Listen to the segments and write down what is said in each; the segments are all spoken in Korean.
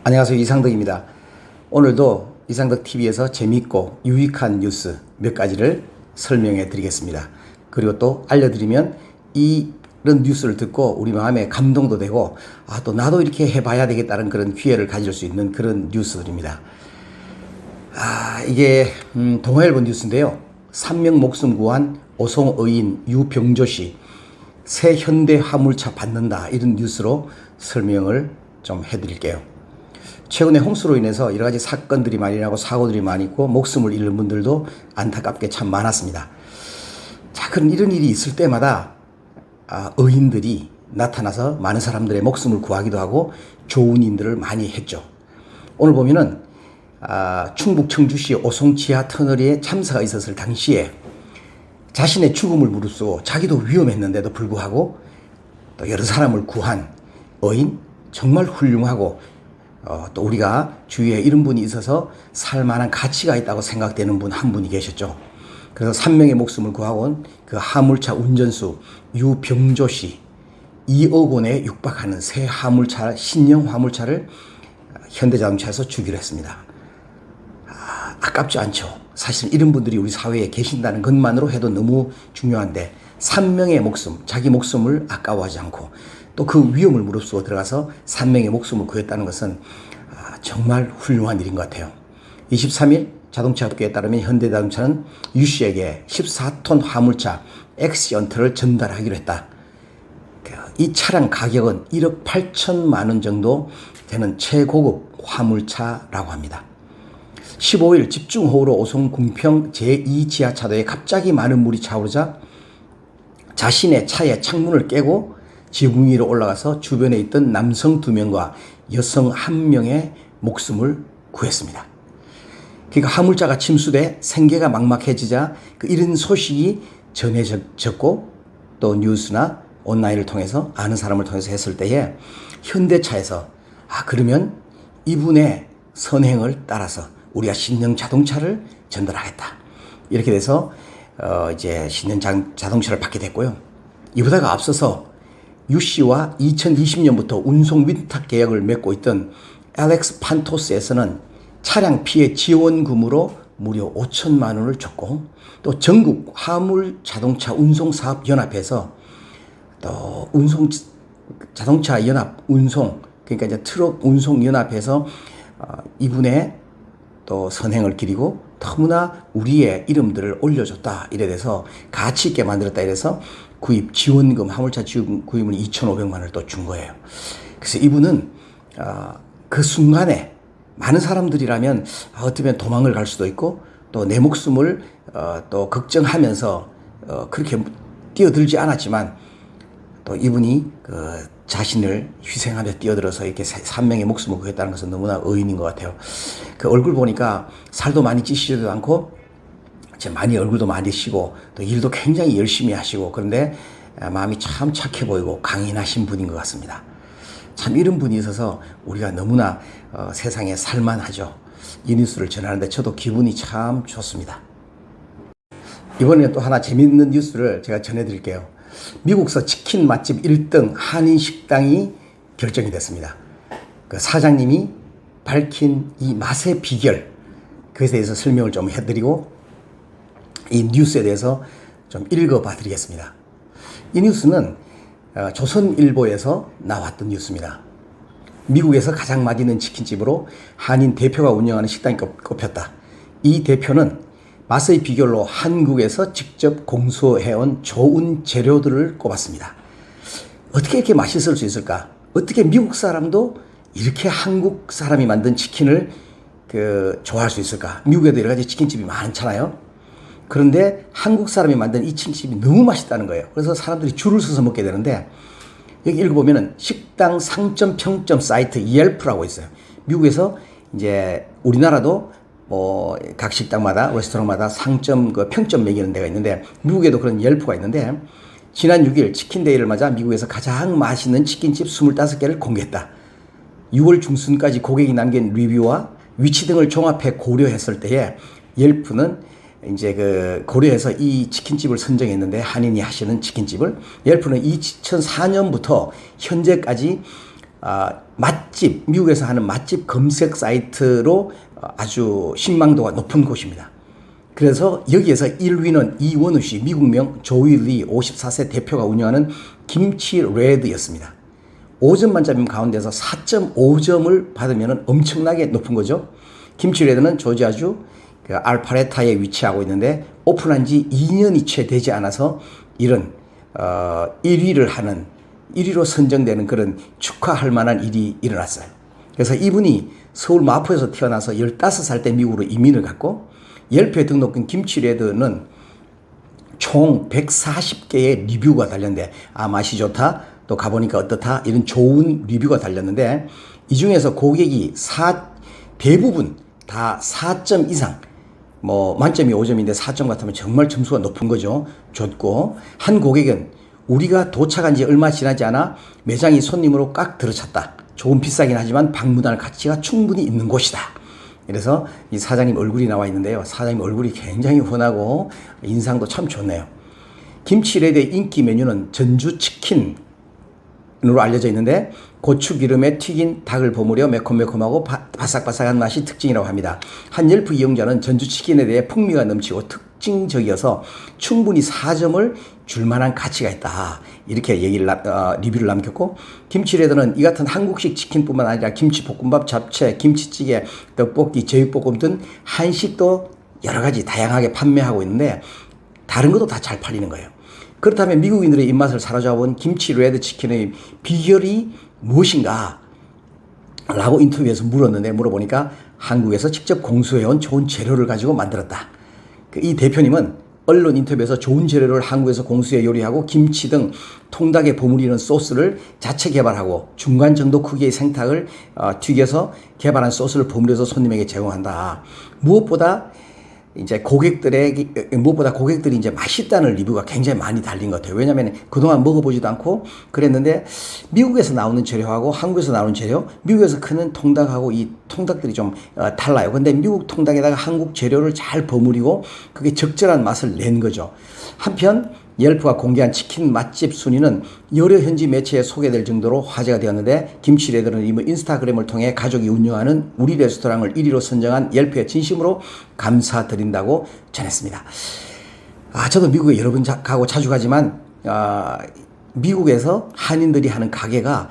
안녕하세요. 이상덕입니다. 오늘도 이상덕TV에서 재미있고 유익한 뉴스 몇 가지를 설명해 드리겠습니다. 그리고 또 알려드리면 이런 뉴스를 듣고 우리 마음에 감동도 되고 또 나도 이렇게 해봐야 되겠다는 그런 기회를 가질 수 있는 그런 뉴스들입니다. 이게 동아일보 뉴스인데요. 3명 목숨 구한 오송의인 유병조 씨 새 현대 화물차 받는다, 이런 뉴스로 설명을 좀 해드릴게요. 최근에 홍수로 인해서 여러 가지 사건들이 많이 나고 사고들이 많이 있고 목숨을 잃는 분들도 안타깝게 참 많았습니다. 자, 그런 이런 일이 있을 때마다 의인들이 나타나서 많은 사람들의 목숨을 구하기도 하고 좋은 일들을 많이 했죠. 오늘 보면은 충북 청주시 오송 지하 터널에 참사가 있었을 당시에 자신의 죽음을 무릅쓰고 자기도 위험했는데도 불구하고 또 여러 사람을 구한 의인, 정말 훌륭하고 또 우리가 주위에 이런 분이 있어서 살만한 가치가 있다고 생각되는 분 한 분이 계셨죠. 그래서 3명의 목숨을 구하고 온 그 화물차 운전수 유병조 씨, 2억 원에 육박하는 새 화물차, 신형 화물차를 현대자동차에서 주기로 했습니다. 아깝지 않죠. 사실 이런 분들이 우리 사회에 계신다는 것만으로 해도 너무 중요한데 3명의 목숨, 자기 목숨을 아까워하지 않고 또 그 위험을 무릅쓰고 들어가서 3명의 목숨을 구했다는 것은 정말 훌륭한 일인 것 같아요. 23일 자동차 업계에 따르면 현대자동차는 유 씨에게 14톤 화물차 엑시언트를 전달하기로 했다. 이 차량 가격은 1억 8천만 원 정도 되는 최고급 화물차라고 합니다. 15일 집중호우로 오송 궁평 제2지하차도에 갑자기 많은 물이 차오르자 자신의 차의 창문을 깨고 지붕 위로 올라가서 주변에 있던 남성 2명과 여성 1명의 목숨을 구했습니다. 그러니까 화물차가 침수돼 생계가 막막해지자 이런 소식이 전해졌고 또 뉴스나 온라인을 통해서 아는 사람을 통해서 했을 때에 현대차에서 그러면 이분의 선행을 따라서 우리가 신형 자동차를 전달하겠다, 이렇게 돼서 이제 신형 자동차를 받게 됐고요. 이보다가 앞서서 유 씨와 2020년부터 운송 위탁 계약을 맺고 있던 알렉스 판토스에서는 차량 피해 지원금으로 무려 5천만 원을 줬고, 또 전국 화물 자동차 운송 사업 연합에서 또 운송 자동차 연합 운송, 그러니까 이제 트럭 운송 연합에서 이분의 또 선행을 기리고 너무나 우리의 이름들을 올려줬다, 이래 돼서 가치 있게 만들었다, 이래서 구입 지원금, 화물차 지원 구입은 2,500만 원을 또 준 거예요. 그래서 이분은 그 순간에 많은 사람들이라면 어쩌면 도망을 갈 수도 있고 또 내 목숨을 또 걱정하면서 그렇게 뛰어들지 않았지만 또 이분이 자신을 희생하며 뛰어들어서 이렇게 3명의 목숨을 구했다는 것은 너무나 의인인 것 같아요. 그 얼굴 보니까 살도 많이 찌시지도 않고 많이 얼굴도 많이 쉬고 또 일도 굉장히 열심히 하시고, 그런데 마음이 참 착해 보이고 강인하신 분인 것 같습니다. 참 이런 분이 있어서 우리가 너무나 세상에 살만하죠. 이 뉴스를 전하는데 저도 기분이 참 좋습니다. 이번에 또 하나 재밌는 뉴스를 제가 전해드릴게요. 미국서 치킨 맛집 1등 한인식당이 결정이 됐습니다. 그 사장님이 밝힌 이 맛의 비결, 그것에 대해서 설명을 좀 해드리고 이 뉴스에 대해서 좀 읽어봐 드리겠습니다. 이 뉴스는 조선일보에서 나왔던 뉴스입니다. 미국에서 가장 맛있는 치킨집으로 한인 대표가 운영하는 식당이 꼽혔다. 이 대표는 맛의 비결로 한국에서 직접 공수해온 좋은 재료들을 꼽았습니다. 어떻게 이렇게 맛있을 수 있을까? 어떻게 미국 사람도 이렇게 한국 사람이 만든 치킨을 좋아할 수 있을까? 미국에도 여러 가지 치킨집이 많잖아요. 그런데 한국 사람이 만든 이 치킨집이 너무 맛있다는 거예요. 그래서 사람들이 줄을 서서 먹게 되는데, 여기 읽어보면은 식당 상점 평점 사이트 옐프라고 있어요. 미국에서 이제 우리나라도 각 식당마다 레스토랑마다 상점 평점 매기는 데가 있는데 미국에도 그런 옐프가 있는데, 지난 6일 치킨데이를 맞아 미국에서 가장 맛있는 치킨집 25개를 공개했다. 6월 중순까지 고객이 남긴 리뷰와 위치 등을 종합해 고려했을 때에 옐프는 이제 고려해서 이 치킨집을 선정했는데, 한인이 하시는 치킨집을 옐프는 2004년부터 현재까지 맛집, 미국에서 하는 맛집 검색 사이트로 아주 신망도가 높은 곳입니다. 그래서 여기에서 1위는 이원우 씨, 미국명 조이 리 54세 대표가 운영하는 김치 레드였습니다. 5점 만점 가운데서 4.5점을 받으면 엄청나게 높은 거죠. 김치 레드는 조지아주 그 알파레타에 위치하고 있는데 오픈한 지 2년이 채 되지 않아서 이런 1위로 선정되는 그런 축하할 만한 일이 일어났어요. 그래서 이분이 서울 마포에서 태어나서 15살 때 미국으로 이민을 갔고 옐프에 등록된 김치레드는 총 140개의 리뷰가 달렸는데 맛이 좋다, 또 가보니까 어떻다 이런 좋은 리뷰가 달렸는데 이 중에서 고객이 대부분 다 4점 이상, 만점이 5점인데 4점 같으면 정말 점수가 높은 거죠. 좋고 한 고객은 우리가 도착한 지 얼마 지나지 않아 매장이 손님으로 꽉 들어찼다. 조금 비싸긴 하지만 방문할 가치가 충분히 있는 곳이다. 그래서 이 사장님 얼굴이 나와 있는데요. 사장님 얼굴이 굉장히 훤하고 인상도 참 좋네요. 김치레드의 인기 메뉴는 전주치킨으로 알려져 있는데 고추기름에 튀긴 닭을 버무려 매콤매콤하고 바삭바삭한 맛이 특징이라고 합니다. 한 옐프 이용자는 전주치킨에 대해 풍미가 넘치고 특징적이어서 충분히 4점을 줄 만한 가치가 있다. 이렇게 리뷰를 남겼고 김치레드는 이 같은 한국식 치킨뿐만 아니라 김치볶음밥, 잡채, 김치찌개, 떡볶이, 제육볶음 등 한식도 여러 가지 다양하게 판매하고 있는데 다른 것도 다 잘 팔리는 거예요. 그렇다면 미국인들의 입맛을 사로잡은 김치 레드 치킨의 비결이 무엇인가? 라고 인터뷰에서 물어보니까 한국에서 직접 공수해온 좋은 재료를 가지고 만들었다. 이 대표님은 언론 인터뷰에서 좋은 재료를 한국에서 공수해 요리하고 김치 등 통닭에 버무리는 소스를 자체 개발하고 중간 정도 크기의 생닭을 튀겨서 개발한 소스를 버무려서 손님에게 제공한다. 무엇보다 고객들이 이제 맛있다는 리뷰가 굉장히 많이 달린 것 같아요. 왜냐하면 그동안 먹어보지도 않고 그랬는데 미국에서 나오는 재료하고 한국에서 나오는 재료, 미국에서 크는 통닭하고 이 통닭들이 좀 달라요. 근데 미국 통닭에다가 한국 재료를 잘 버무리고 그게 적절한 맛을 낸 거죠. 한편 옐프가 공개한 치킨 맛집 순위는 여러 현지 매체에 소개될 정도로 화제가 되었는데 김치레드는 이번 인스타그램을 통해 가족이 운영하는 우리 레스토랑을 1위로 선정한 옐프에 진심으로 감사드린다고 전했습니다. 저도 미국에 여러 번 가고 자주 가지만 미국에서 한인들이 하는 가게가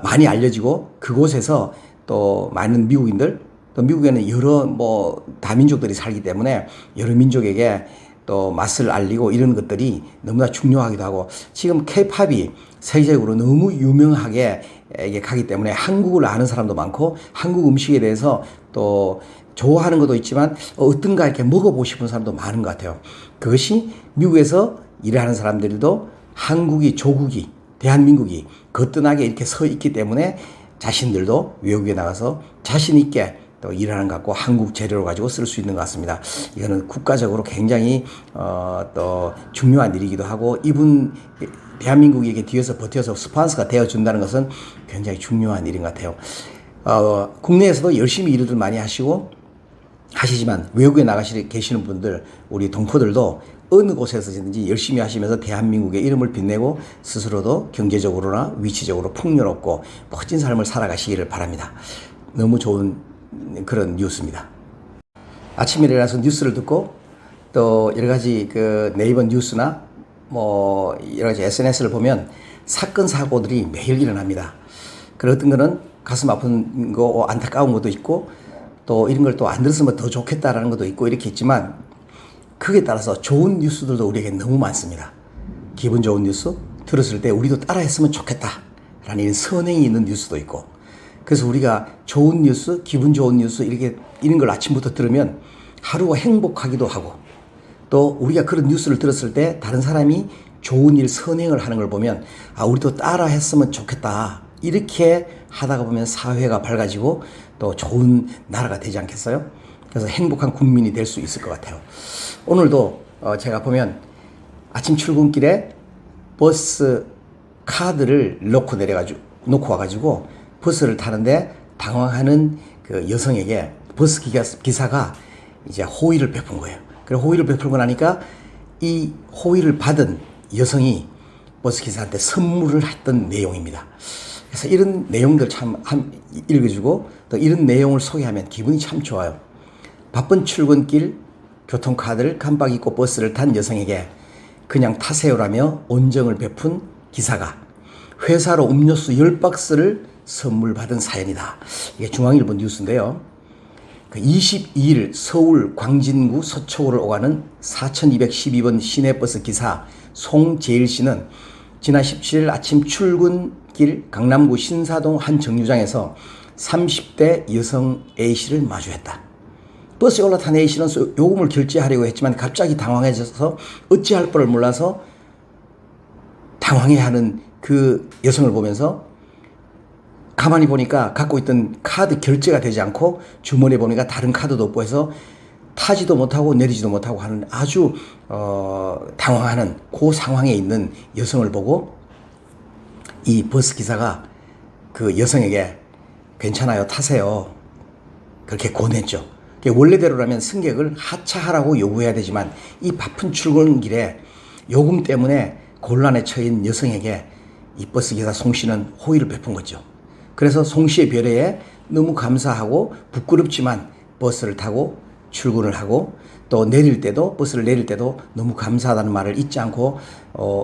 많이 알려지고 그곳에서 또 많은 미국인들, 또 미국에는 여러 다민족들이 살기 때문에 여러 민족에게 또 맛을 알리고 이런 것들이 너무나 중요하기도 하고 지금 K-팝이 세계적으로 너무 유명하게 가기 때문에 한국을 아는 사람도 많고 한국 음식에 대해서 또 좋아하는 것도 있지만 어떤가 이렇게 먹어보고 싶은 사람도 많은 것 같아요. 그것이 미국에서 일하는 사람들도 한국이 조국이 대한민국이 거뜬하게 이렇게 서 있기 때문에 자신들도 외국에 나가서 자신 있게 또 일하는 것 같고 한국 재료를 가지고 쓸 수 있는 것 같습니다. 이거는 국가적으로 굉장히 또 중요한 일이기도 하고 이분 대한민국에게 뒤에서 버텨서 스폰서가 되어준다는 것은 굉장히 중요한 일인 것 같아요. 국내에서도 열심히 일들 많이 하시지만 외국에 계시는 분들 우리 동포들도 어느 곳에서든지 열심히 하시면서 대한민국의 이름을 빛내고 스스로도 경제적으로나 위치적으로 풍요롭고 멋진 삶을 살아가시기를 바랍니다. 너무 좋은 그런 뉴스입니다. 아침에 일어나서 뉴스를 듣고 또 여러 가지 그 네이버 뉴스나 여러 가지 SNS를 보면 사건 사고들이 매일 일어납니다. 그리고 어떤 거는 가슴 아픈 거 안타까운 것도 있고 또 이런 걸 또 안 들었으면 더 좋겠다라는 것도 있고 이렇게 있지만 그에 따라서 좋은 뉴스들도 우리에게 너무 많습니다. 기분 좋은 뉴스 들었을 때 우리도 따라했으면 좋겠다라는 이런 선행이 있는 뉴스도 있고 그래서 우리가 좋은 뉴스, 기분 좋은 뉴스 이런 걸 아침부터 들으면 하루가 행복하기도 하고 또 우리가 그런 뉴스를 들었을 때 다른 사람이 좋은 일, 선행을 하는 걸 보면 우리도 따라 했으면 좋겠다. 이렇게 하다가 보면 사회가 밝아지고 또 좋은 나라가 되지 않겠어요? 그래서 행복한 국민이 될 수 있을 것 같아요. 오늘도 제가 보면 아침 출근길에 버스 카드를 놓고 와가지고 버스를 타는데 당황하는 그 여성에게 버스 기사가 이제 호의를 베푼 거예요. 그리고 호의를 베풀고 나니까 이 호의를 받은 여성이 버스 기사한테 선물을 했던 내용입니다. 그래서 이런 내용들 참 읽어주고 또 이런 내용을 소개하면 기분이 참 좋아요. 바쁜 출근길 교통카드를 깜빡 잊고 버스를 탄 여성에게 그냥 타세요라며 온정을 베푼 기사가 회사로 음료수 10박스를 선물 받은 사연이다. 이게 중앙일보 뉴스인데요. 22일 서울 광진구 서초구를 오가는 4212번 시내버스 기사 송재일 씨는 지난 17일 아침 출근길 강남구 신사동 한 정류장에서 30대 여성 A씨를 마주했다. 버스에 올라탄 A씨는 요금을 결제하려고 했지만 갑자기 당황해져서 어찌할 바를 몰라서 당황해하는 그 여성을 보면서 가만히 보니까 갖고 있던 카드 결제가 되지 않고 주머니에 보니까 다른 카드도 없고 해서 타지도 못하고 내리지도 못하고 하는 아주 당황하는 그 상황에 있는 여성을 보고 이 버스 기사가 그 여성에게 괜찮아요, 타세요, 그렇게 권했죠. 원래대로라면 승객을 하차하라고 요구해야 되지만 이 바쁜 출근길에 요금 때문에 곤란에 처인 여성에게 이 버스 기사 송 씨는 호의를 베푼 거죠. 그래서 송 씨의 배려에 너무 감사하고 부끄럽지만 버스를 타고 출근을 하고 또 내릴 때도 버스를 내릴 때도 너무 감사하다는 말을 잊지 않고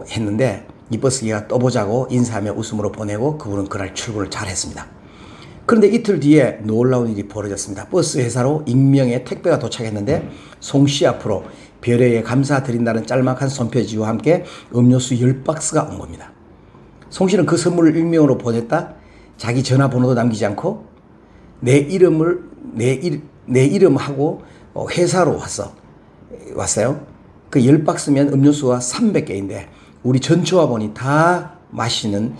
했는데 이 버스 기사가 또 보자고 인사하며 웃음으로 보내고 그분은 그날 출근을 잘 했습니다. 그런데 이틀 뒤에 놀라운 일이 벌어졌습니다. 버스 회사로 익명의 택배가 도착했는데 송 씨 앞으로 배려에 감사드린다는 짤막한 손편지와 함께 음료수 10박스가 온 겁니다. 송 씨는 그 선물을 익명으로 보냈다 자기 전화번호도 남기지 않고 내 이름하고 회사로 왔어요. 그 10박스면 음료수가 300개인데 우리 전처와본이 다 마시는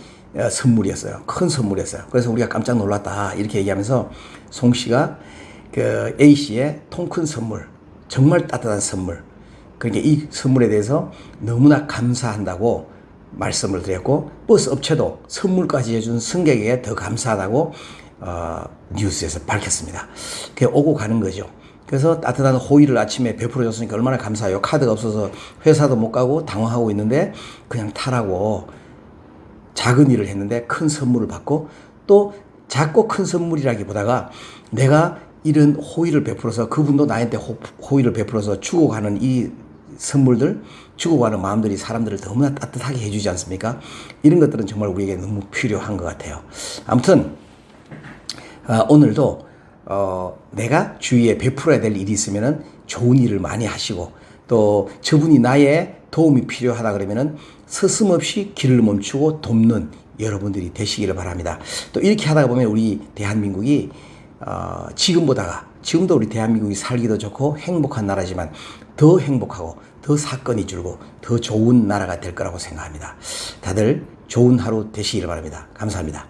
선물이었어요. 큰 선물이었어요. 그래서 우리가 깜짝 놀랐다 이렇게 얘기하면서 송 씨가 그 A 씨의 통 큰 선물, 정말 따뜻한 선물, 그러니까 이 선물에 대해서 너무나 감사한다고 말씀을 드렸고 버스 업체도 선물까지 해준 승객에게 더 감사하다고 뉴스에서 밝혔습니다. 그게 오고 가는 거죠. 그래서 따뜻한 호의를 아침에 베풀어줬으니까 얼마나 감사해요. 카드가 없어서 회사도 못 가고 당황하고 있는데 그냥 타라고 작은 일을 했는데 큰 선물을 받고 또 작고 큰 선물이라기보다가 내가 이런 호의를 베풀어서 그분도 나한테 호의를 베풀어서 주고 가는 이 선물들, 주고 가는 마음들이 사람들을 너무나 따뜻하게 해주지 않습니까? 이런 것들은 정말 우리에게 너무 필요한 것 같아요. 아무튼 오늘도 내가 주위에 베풀어야 될 일이 있으면은 좋은 일을 많이 하시고 또 저분이 나의 도움이 필요하다 그러면은 서슴없이 길을 멈추고 돕는 여러분들이 되시기를 바랍니다. 또 이렇게 하다가 보면 우리 대한민국이 지금도 우리 대한민국이 살기도 좋고 행복한 나라지만 더 행복하고 더 사건이 줄고 더 좋은 나라가 될 거라고 생각합니다. 다들 좋은 하루 되시기를 바랍니다. 감사합니다.